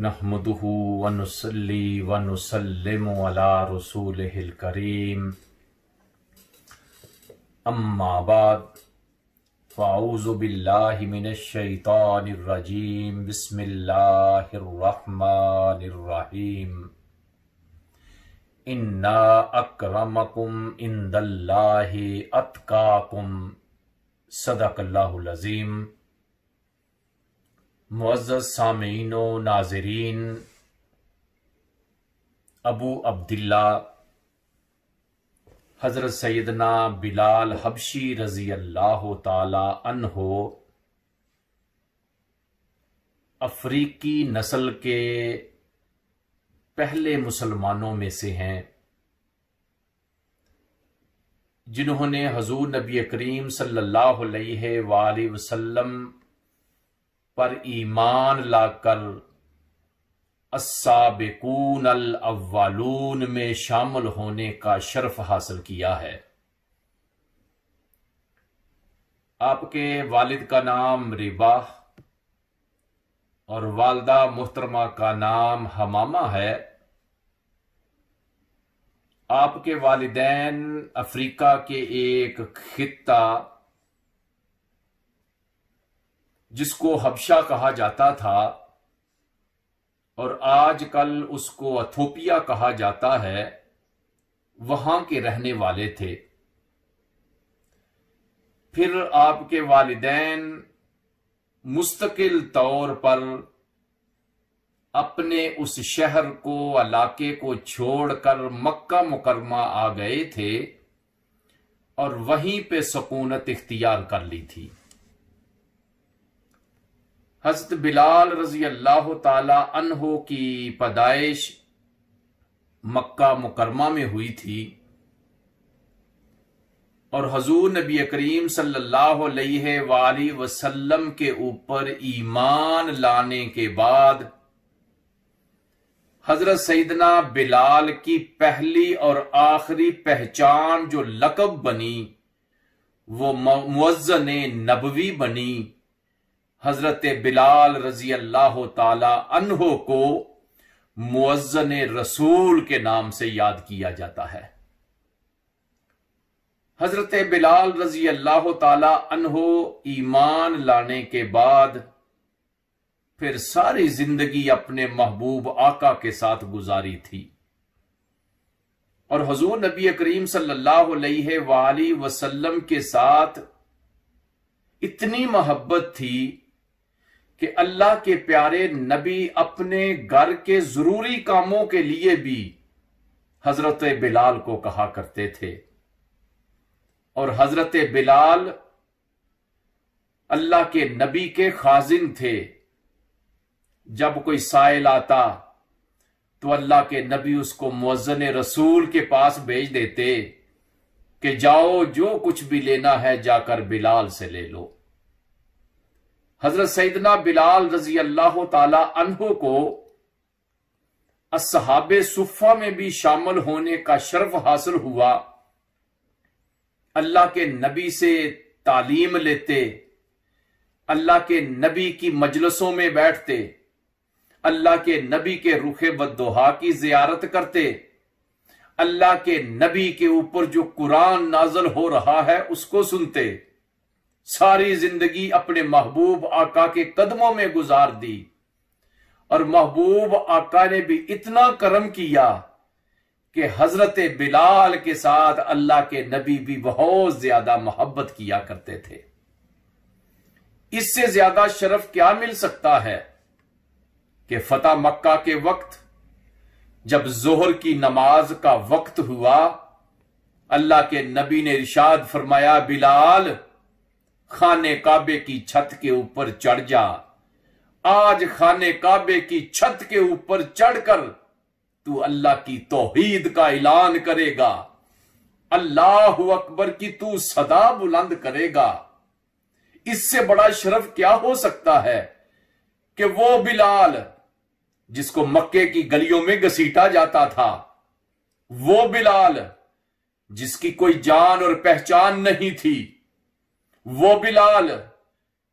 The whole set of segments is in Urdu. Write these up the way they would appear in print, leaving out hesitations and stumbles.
نحمده ونصلي ونسلم على رسوله الكريم اما بعد فاعوذ بالله من الشیطان الرجیم بسم اللہ الرحمن الرحیم انا اکرمکم عند اللہ اتقاکم صدق اللہ العظیم۔ معزز سامعین و ناظرین، ابو عبداللہ حضرت سیدنا بلال حبشی رضی اللہ تعالی عنہ افریقی نسل کے پہلے مسلمانوں میں سے ہیں جنہوں نے حضور نبی کریم صلی اللہ علیہ وآلہ وسلم پر ایمان لا کر السابقون الاولون میں شامل ہونے کا شرف حاصل کیا ہے۔ آپ کے والد کا نام رباح اور والدہ محترمہ کا نام حمامہ ہے۔ آپ کے والدین افریقہ کے ایک خطہ جس کو حبشہ کہا جاتا تھا اور آج کل اس کو ایتھوپیا کہا جاتا ہے، وہاں کے رہنے والے تھے۔ پھر آپ کے والدین مستقل طور پر اپنے اس شہر کو، علاقے کو چھوڑ کر مکہ مکرمہ آ گئے تھے اور وہیں پہ سکونت اختیار کر لی تھی۔ حضرت بلال رضی اللہ تعالی عنہ کی پیدائش مکہ مکرمہ میں ہوئی تھی اور حضور نبی کریم صلی اللہ علیہ وآلہ وسلم کے اوپر ایمان لانے کے بعد حضرت سیدنا بلال کی پہلی اور آخری پہچان جو لقب بنی وہ مؤذن نبوی بنی۔ حضرت بلال رضی اللہ تعالی عنہ کو مؤذن رسول کے نام سے یاد کیا جاتا ہے۔ حضرت بلال رضی اللہ تعالی عنہ ایمان لانے کے بعد پھر ساری زندگی اپنے محبوب آقا کے ساتھ گزاری تھی اور حضور نبی کریم صلی اللہ علیہ وآلہ وسلم کے ساتھ اتنی محبت تھی کہ اللہ کے پیارے نبی اپنے گھر کے ضروری کاموں کے لیے بھی حضرت بلال کو کہا کرتے تھے، اور حضرت بلال اللہ کے نبی کے خازن تھے۔ جب کوئی سائل آتا تو اللہ کے نبی اس کو مؤذن رسول کے پاس بھیج دیتے کہ جاؤ جو کچھ بھی لینا ہے جا کر بلال سے لے لو۔ حضرت سیدنا بلال رضی اللہ تعالی عنہ کو اصحاب صفہ میں بھی شامل ہونے کا شرف حاصل ہوا۔ اللہ کے نبی سے تعلیم لیتے، اللہ کے نبی کی مجلسوں میں بیٹھتے، اللہ کے نبی کے رخ بدوحا کی زیارت کرتے، اللہ کے نبی کے اوپر جو قرآن نازل ہو رہا ہے اس کو سنتے، ساری زندگی اپنے محبوب آقا کے قدموں میں گزار دی۔ اور محبوب آقا نے بھی اتنا کرم کیا کہ حضرت بلال کے ساتھ اللہ کے نبی بھی بہت زیادہ محبت کیا کرتے تھے۔ اس سے زیادہ شرف کیا مل سکتا ہے کہ فتح مکہ کے وقت جب ظہر کی نماز کا وقت ہوا، اللہ کے نبی نے ارشاد فرمایا، بلال خانے کعبے کی چھت کے اوپر چڑھ جا۔ آج خانے کعبے کی چھت کے اوپر چڑھ کر تو اللہ کی توحید کا اعلان کرے گا، اللہ اکبر کی تو صدا بلند کرے گا۔ اس سے بڑا شرف کیا ہو سکتا ہے کہ وہ بلال جس کو مکے کی گلیوں میں گھسیٹا جاتا تھا، وہ بلال جس کی کوئی جان اور پہچان نہیں تھی، وہ بلال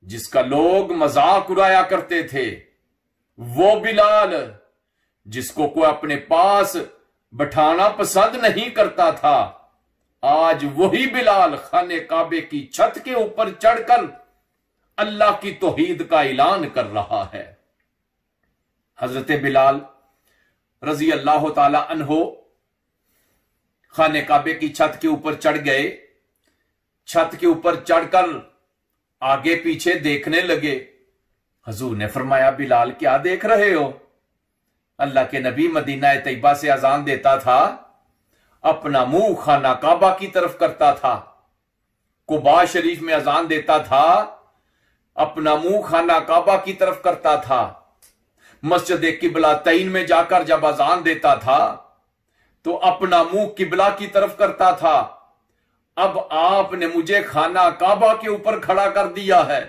جس کا لوگ مذاق اڑایا کرتے تھے، وہ بلال جس کو کوئی اپنے پاس بٹھانا پسند نہیں کرتا تھا، آج وہی بلال خانہ کعبے کی چھت کے اوپر چڑھ کر اللہ کی توحید کا اعلان کر رہا ہے۔ حضرت بلال رضی اللہ تعالی عنہ خانہ کعبے کی چھت کے اوپر چڑھ گئے، چھت کے اوپر چڑھ کر آگے پیچھے دیکھنے لگے۔ حضور نے فرمایا بلال کیا دیکھ رہے ہو؟ اللہ کے نبی مدینہ طیبہ سے اذان دیتا تھا، اپنا منہ خانہ کعبہ کی طرف کرتا تھا۔ قباء شریف میں اذان دیتا تھا، اپنا منہ خانہ کعبہ کی طرف کرتا تھا۔ مسجد قبلتین میں جا کر جب اذان دیتا تھا تو اپنا منہ قبلہ کی طرف کرتا تھا۔ اب آپ نے مجھے خانہ کعبہ کے اوپر کھڑا کر دیا ہے،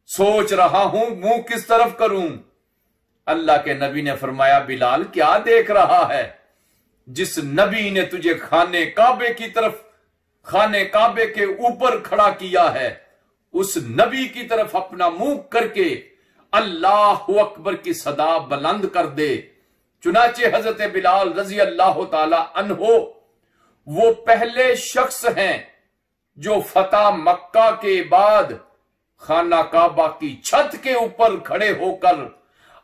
سوچ رہا ہوں منہ کس طرف کروں۔ اللہ کے نبی نے فرمایا بلال کیا دیکھ رہا ہے؟ جس نبی نے تجھے خانہ کعبے کی طرف، خانہ کعبے کے اوپر کھڑا کیا ہے، اس نبی کی طرف اپنا منہ کر کے اللہ اکبر کی صدا بلند کر دے۔ چنانچہ حضرت بلال رضی اللہ تعالی عنہ وہ پہلے شخص ہیں جو فتح مکہ کے بعد خانہ کعبہ کی چھت کے اوپر کھڑے ہو کر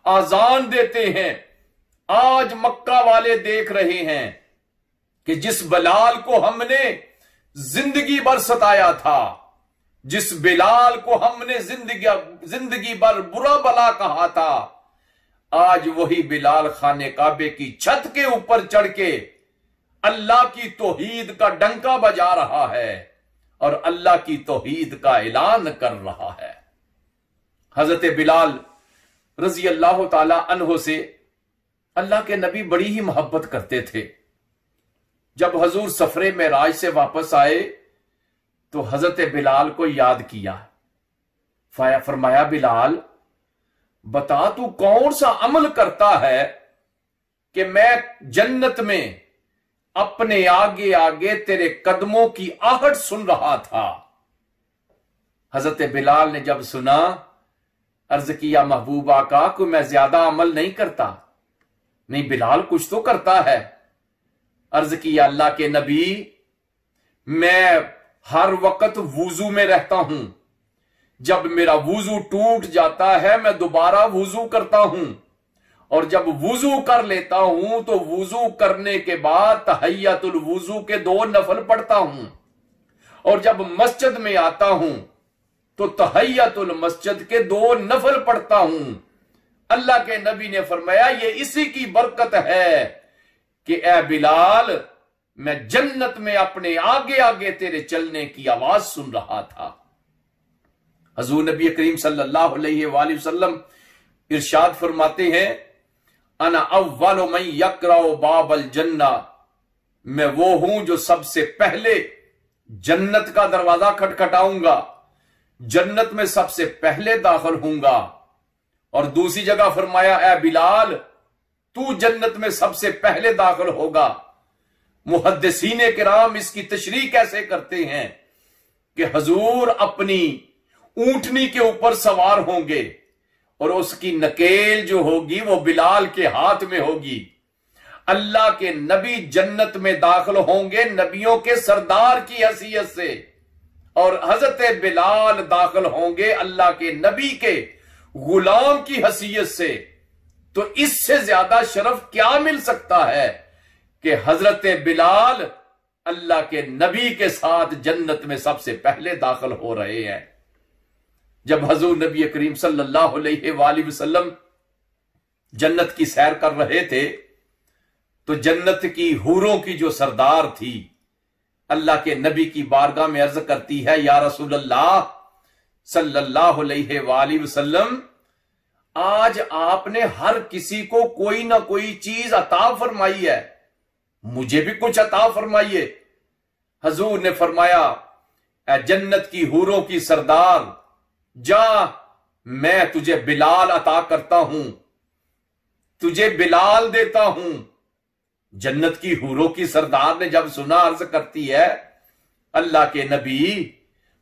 آذان دیتے ہیں۔ آج مکہ والے دیکھ رہے ہیں کہ جس بلال کو ہم نے زندگی بھر ستایا تھا، جس بلال کو ہم نے زندگی بھر برا بلا کہا تھا، آج وہی بلال خانہ کعبے کی چھت کے اوپر چڑھ کے اللہ کی توحید کا ڈنکا بجا رہا ہے اور اللہ کی توحید کا اعلان کر رہا ہے۔ حضرت بلال رضی اللہ تعالی عنہ سے اللہ کے نبی بڑی ہی محبت کرتے تھے۔ جب حضور سفر معراج سے واپس آئے تو حضرت بلال کو یاد کیا، فرمایا بلال بتا تو کون سا عمل کرتا ہے کہ میں جنت میں اپنے آگے آگے تیرے قدموں کی آہٹ سن رہا تھا۔ حضرت بلال نے جب سنا، عرض کیا محبوب آقا کو میں زیادہ عمل نہیں کرتا۔ نہیں بلال کچھ تو کرتا ہے۔ عرض کیا اللہ کے نبی میں ہر وقت وضو میں رہتا ہوں، جب میرا وضو ٹوٹ جاتا ہے میں دوبارہ وضو کرتا ہوں، اور جب وضو کر لیتا ہوں تو وضو کرنے کے بعد تحیت الوضو کے 2 نفل پڑھتا ہوں، اور جب مسجد میں آتا ہوں تو تحیت المسجد کے 2 نفل پڑھتا ہوں۔ اللہ کے نبی نے فرمایا یہ اسی کی برکت ہے کہ اے بلال میں جنت میں اپنے آگے آگے تیرے چلنے کی آواز سن رہا تھا۔ حضور نبی کریم صلی اللہ علیہ وآلہ وسلم ارشاد فرماتے ہیں انا اول من یقرع باب الجنہ، میں وہ ہوں جو سب سے پہلے جنت کا دروازہ کھٹکھٹاؤں گا، جنت میں سب سے پہلے داخل ہوں گا۔ اور دوسری جگہ فرمایا اے بلال تو جنت میں سب سے پہلے داخل ہوگا۔ محدثین کرام اس کی تشریح کیسے کرتے ہیں کہ حضور اپنی اونٹنی کے اوپر سوار ہوں گے اور اس کی نکیل جو ہوگی وہ بلال کے ہاتھ میں ہوگی۔ اللہ کے نبی جنت میں داخل ہوں گے نبیوں کے سردار کی حیثیت سے، اور حضرت بلال داخل ہوں گے اللہ کے نبی کے غلام کی حیثیت سے۔ تو اس سے زیادہ شرف کیا مل سکتا ہے کہ حضرت بلال اللہ کے نبی کے ساتھ جنت میں سب سے پہلے داخل ہو رہے ہیں۔ جب حضور نبی کریم صلی اللہ علیہ وآلہ وسلم جنت کی سیر کر رہے تھے تو جنت کی حوروں کی جو سردار تھی اللہ کے نبی کی بارگاہ میں عرض کرتی ہے یا رسول اللہ صلی اللہ علیہ وآلہ وسلم آج آپ نے ہر کسی کو کوئی نہ کوئی چیز عطا فرمائی ہے، مجھے بھی کچھ عطا فرمائیے۔ حضور نے فرمایا اے جنت کی حوروں کی سردار جا میں تجھے بلال عطا کرتا ہوں، تجھے بلال دیتا ہوں۔ جنت کی حوروں کی سردار نے جب سنا عرض کرتی ہے اللہ کے نبی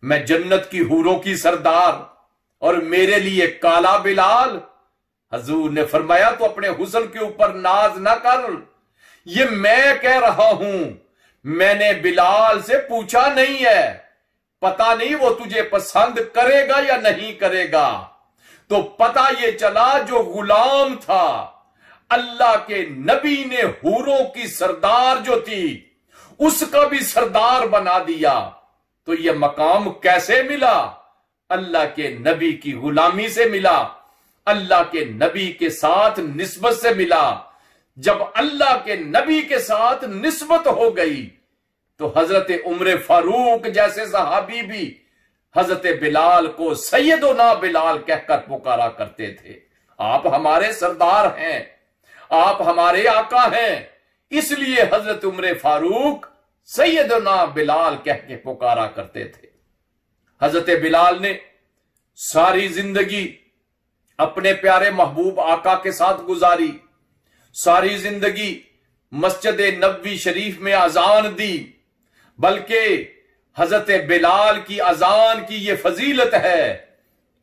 میں جنت کی حوروں کی سردار اور میرے لیے کالا بلال، حضور نے فرمایا تو اپنے حسن کے اوپر ناز نہ کر، یہ میں کہہ رہا ہوں، میں نے بلال سے پوچھا نہیں ہے، پتہ نہیں وہ تجھے پسند کرے گا یا نہیں کرے گا۔ تو پتہ یہ چلا جو غلام تھا اللہ کے نبی نے حوروں کی سردار جو تھی اس کا بھی سردار بنا دیا۔ تو یہ مقام کیسے ملا؟ اللہ کے نبی کی غلامی سے ملا، اللہ کے نبی کے ساتھ نسبت سے ملا۔ جب اللہ کے نبی کے ساتھ نسبت ہو گئی تو حضرت عمر فاروق جیسے صحابی بھی حضرت بلال کو سیدنا بلال کہہ کر پکارا کرتے تھے۔ آپ ہمارے سردار ہیں، آپ ہمارے آقا ہیں، اس لیے حضرت عمر فاروق سیدنا بلال کہہ کے پکارا کرتے تھے۔ حضرت بلال نے ساری زندگی اپنے پیارے محبوب آقا کے ساتھ گزاری، ساری زندگی مسجد نبوی شریف میں اذان دی، بلکہ حضرت بلال کی اذان کی یہ فضیلت ہے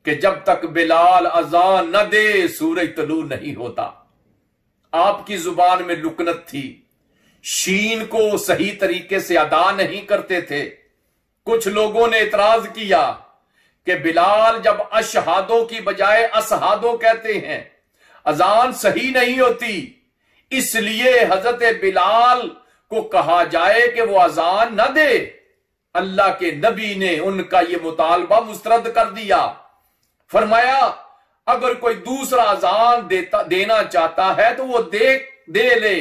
کہ جب تک بلال اذان نہ دے سورج طلوع نہیں ہوتا۔ آپ کی زبان میں لکنت تھی، شین کو صحیح طریقے سے ادا نہیں کرتے تھے۔ کچھ لوگوں نے اعتراض کیا کہ بلال جب اشہادوں کی بجائے اسہادوں کہتے ہیں، اذان صحیح نہیں ہوتی، اس لیے حضرت بلال کو کہا جائے کہ وہ اذان نہ دے۔ اللہ کے نبی نے ان کا یہ مطالبہ مسترد کر دیا، فرمایا اگر کوئی دوسرا اذان دینا چاہتا ہے تو وہ دے لے۔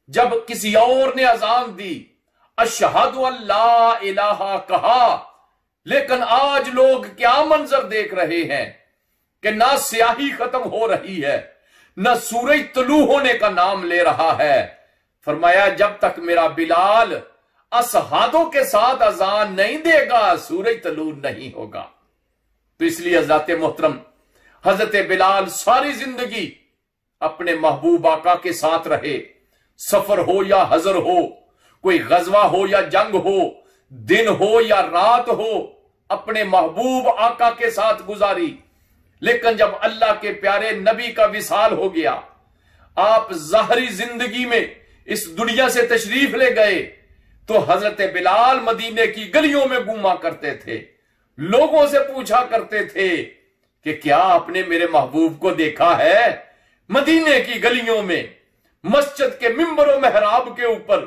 جب کسی اور نے اذان دی، اشہد ان لا الہ کہا، لیکن آج لوگ کیا منظر دیکھ رہے ہیں کہ نہ سیاہی ختم ہو رہی ہے، نہ سورج طلوع ہونے کا نام لے رہا ہے۔ فرمایا جب تک میرا بلال اسہادوں کے ساتھ اذان نہیں دے گا سورج طلوع نہیں ہوگا۔ تو اس لیے حضرت محترم حضرت بلال ساری زندگی اپنے محبوب آقا کے ساتھ رہے، سفر ہو یا حضر ہو، کوئی غزوہ ہو یا جنگ ہو، دن ہو یا رات ہو، اپنے محبوب آقا کے ساتھ گزاری۔ لیکن جب اللہ کے پیارے نبی کا وصال ہو گیا، آپ ظاہری زندگی میں اس دنیا سے تشریف لے گئے، تو حضرت بلال مدینے کی گلیوں میں گھوما کرتے تھے، لوگوں سے پوچھا کرتے تھے کہ کیا آپ نے میرے محبوب کو دیکھا ہے؟ مدینے کی گلیوں میں، مسجد کے ممبر و محراب کے اوپر،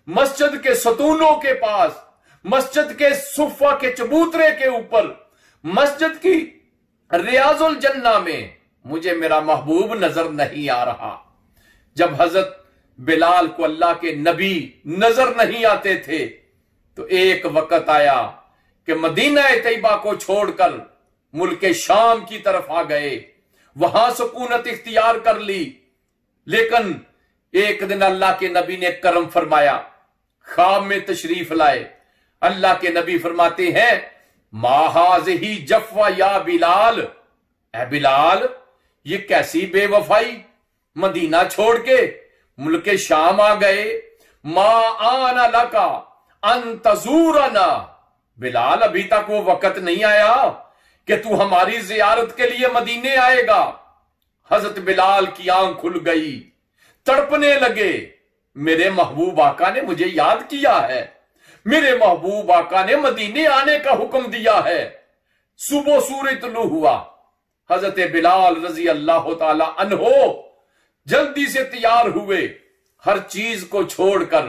مسجد کے ستونوں کے پاس، مسجد کے صفہ کے چبوترے کے اوپر، مسجد کی ریاض الجنہ میں مجھے میرا محبوب نظر نہیں آ رہا۔ جب حضرت بلال کو اللہ کے نبی نظر نہیں آتے تھے تو ایک وقت آیا کہ مدینہ طیبہ کو چھوڑ کر ملک شام کی طرف آ گئے، وہاں سکونت اختیار کر لی۔ لیکن ایک دن اللہ کے نبی نے کرم فرمایا، خواب میں تشریف لائے۔ اللہ کے نبی فرماتے ہیں ما ہذہ جفوہ یا بلال، اے بلال یہ کیسی بے وفائی، مدینہ چھوڑ کے ملک شام آ گئے۔ ما آن لکا ان تزورنا، بلال ابھی تک وہ وقت نہیں آیا کہ تو ہماری زیارت کے لیے مدینے آئے گا۔ حضرت بلال کی آنکھ کھل گئی، تڑپنے لگے، میرے محبوب آقا نے مجھے یاد کیا ہے، میرے محبوب آقا نے مدینے آنے کا حکم دیا ہے۔ صبح سورج طلوع ہوا، حضرت بلال رضی اللہ تعالی عنہ جلدی سے تیار ہوئے، ہر چیز کو چھوڑ کر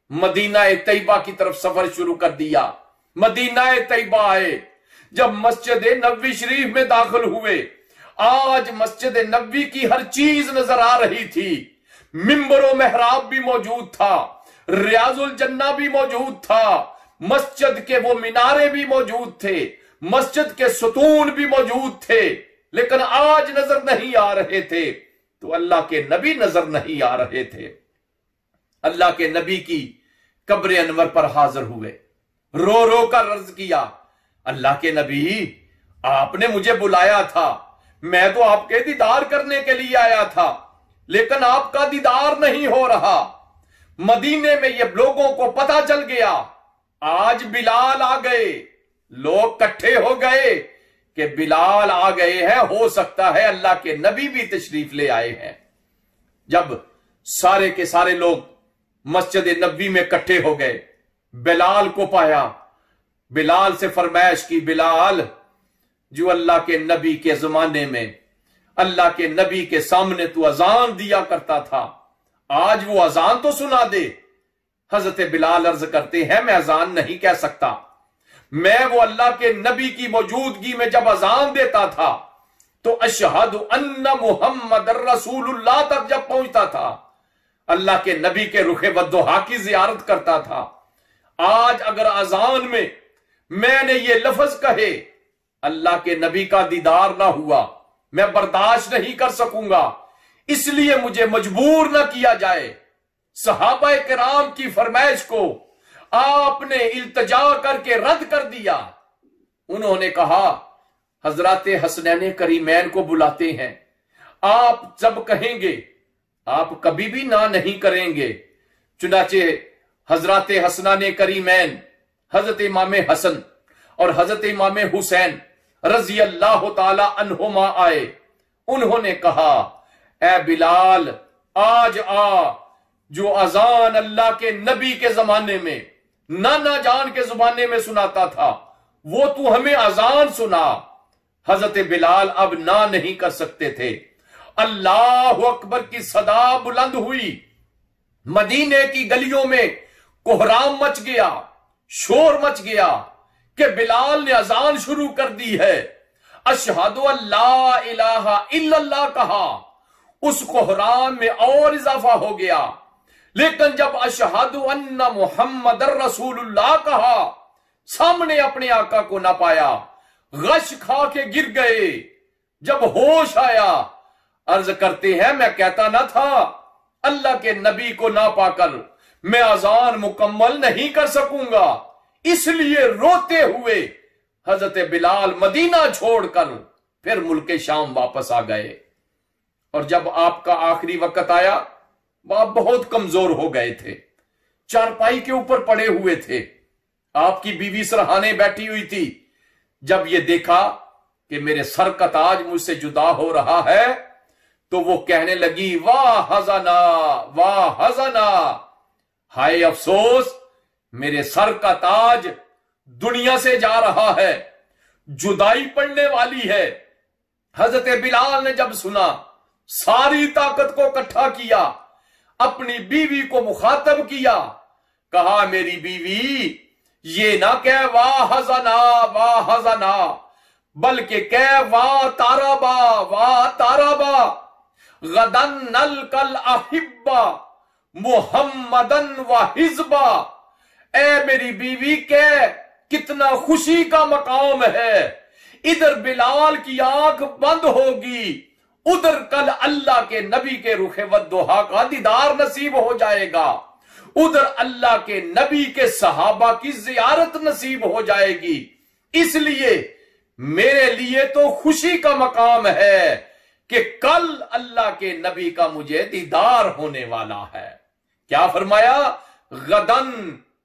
مدینہ طیبہ کی طرف سفر شروع کر دیا۔ مدینہ طیبہ آئے، جب مسجد نبوی شریف میں داخل ہوئے، آج مسجد نبوی کی ہر چیز نظر آ رہی تھی، ممبر و محراب بھی موجود تھا، ریاض الجنہ بھی موجود تھا، مسجد کے وہ مینارے بھی موجود تھے، مسجد کے ستون بھی موجود تھے، لیکن آج نظر نہیں آ رہے تھے۔ تو اللہ کے نبی نظر نہیں آ رہے تھے۔ اللہ کے نبی کی قبر انور پر حاضر ہوئے، رو رو کر عرض کیا اللہ کے نبی آپ نے مجھے بلایا تھا، میں تو آپ کے دیدار کرنے کے لیے آیا تھا، لیکن آپ کا دیدار نہیں ہو رہا۔ مدینے میں یہ لوگوں کو پتہ چل گیا، آج بلال آ گئے، لوگ کٹھے ہو گئے کہ بلال آ گئے ہیں، ہو سکتا ہے اللہ کے نبی بھی تشریف لے آئے ہیں۔ جب سارے کے سارے لوگ مسجد نبوی میں اکٹھے ہو گئے، بلال کو پایا، بلال سے فرمائش کی، بلال جو اللہ کے نبی کے زمانے میں اللہ کے نبی کے سامنے تو اذان دیا کرتا تھا، آج وہ اذان تو سنا دے۔ حضرت بلال عرض کرتے ہیں میں اذان نہیں کہہ سکتا، میں وہ اللہ کے نبی کی موجودگی میں جب اذان دیتا تھا تو اشہد ان محمد رسول اللہ تک جب پہنچتا تھا، اللہ کے نبی کے رخ والضحا کی زیارت کرتا تھا۔ آج اگر اذان میں نے یہ لفظ کہے اللہ کے نبی کا دیدار نہ ہوا، میں برداشت نہیں کر سکوں گا، اس لیے مجھے مجبور نہ کیا جائے۔ صحابہ کرام کی فرمائش کو آپ نے التجا کر کے رد کر دیا۔ انہوں نے کہا حضرات حسنین کریمین کو بلاتے ہیں، آپ جب کہیں گے آپ کبھی بھی نہ نہیں کریں گے۔ چنانچہ حضرات حسنین کریمین حضرت امام حسن اور حضرت امام حسین رضی اللہ تعالی عنہما آئے، انہوں نے کہا اے بلال آج جو اذان اللہ کے نبی کے زمانے میں نانا جان کے زمانے میں سناتا تھا وہ تو ہمیں اذان سنا۔ حضرت بلال اب نہ نہیں کر سکتے تھے۔ اللہ اکبر کی صدا بلند ہوئی، مدینے کی گلیوں میں کوہرام مچ گیا، شور مچ گیا کہ بلال نے اذان شروع کر دی ہے۔ اشہد ان لا الہ الا اللہ کہا، اس کوہرام میں اور اضافہ ہو گیا، لیکن جب اشہد ان محمد رسول اللہ کہا سامنے اپنے آقا کو نہ پایا، غش کھا کے گر گئے۔ جب ہوش آیا عرض کرتے ہیں میں کہتا نہ تھا اللہ کے نبی کو نہ پا کر میں اذان مکمل نہیں کر سکوں گا، اس لیے روتے ہوئے حضرت بلال مدینہ چھوڑ کر پھر ملک شام واپس آ گئے۔ اور جب آپ کا آخری وقت آیا آپ بہت کمزور ہو گئے تھے، چارپائی کے اوپر پڑے ہوئے تھے، آپ کی بیوی سرہانے بیٹھی ہوئی تھی۔ جب یہ دیکھا کہ میرے سر کا تاج مجھ سے جدا ہو رہا ہے تو وہ کہنے لگی واہ حزنا واہ حزنا، ہائے افسوس میرے سر کا تاج دنیا سے جا رہا ہے، جدائی پڑنے والی ہے۔ حضرت بلال نے جب سنا ساری طاقت کو اکٹھا کیا، اپنی بیوی کو مخاطب کیا، کہا میری بیوی یہ نہ کہہ واہ حزنا بلکہ کہہ واہ تارابا غدن نلقل احبا محمدن و حزبا۔ اے میری بیوی کہہ کتنا خوشی کا مقام ہے، ادھر بلال کی آنکھ بند ہوگی، ادھر کل اللہ کے نبی کے رخ والضحا کا دیدار نصیب ہو جائے گا، ادھر اللہ کے نبی کے صحابہ کی زیارت نصیب ہو جائے گی۔ اس لیے میرے لیے تو خوشی کا مقام ہے کہ کل اللہ کے نبی کا مجھے دیدار ہونے والا ہے۔ کیا فرمایا؟ غدن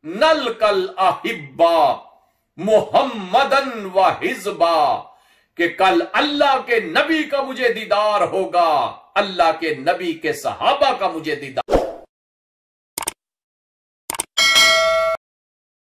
نلقل احبا محمدن و حزبا، کہ کل اللہ کے نبی کا مجھے دیدار ہوگا، اللہ کے نبی کے صحابہ کا مجھے دیدار